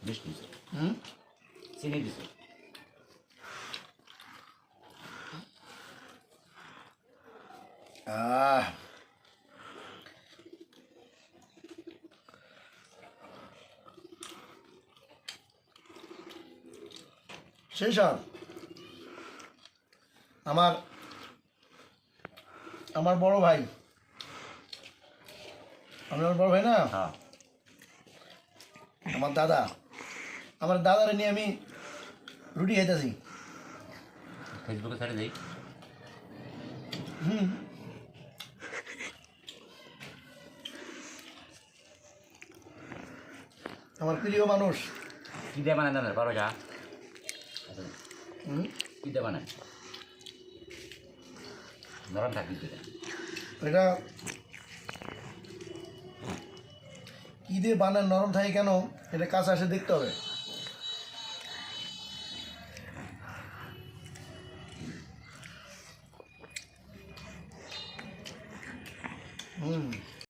মিষ্টি হুম চিনি দিছে সেই সব আমার আমার বড় ভাই আমার বড় ভাই না হ্যাঁ আমার দাদারে নিয়ে আমি রুটি খাইতেছি ফেসবুকে ছেড়ে দেই হুম আমার প্রিয় মানুষ কী দিয়ে বানায় জানেন পরোটা হুম কী দিয়ে বানায় নরম থাকবি দিতে এটা কি দিয়ে বানান নরম থাকে কেন এটা কাছে আসে দেখতে হবে হুম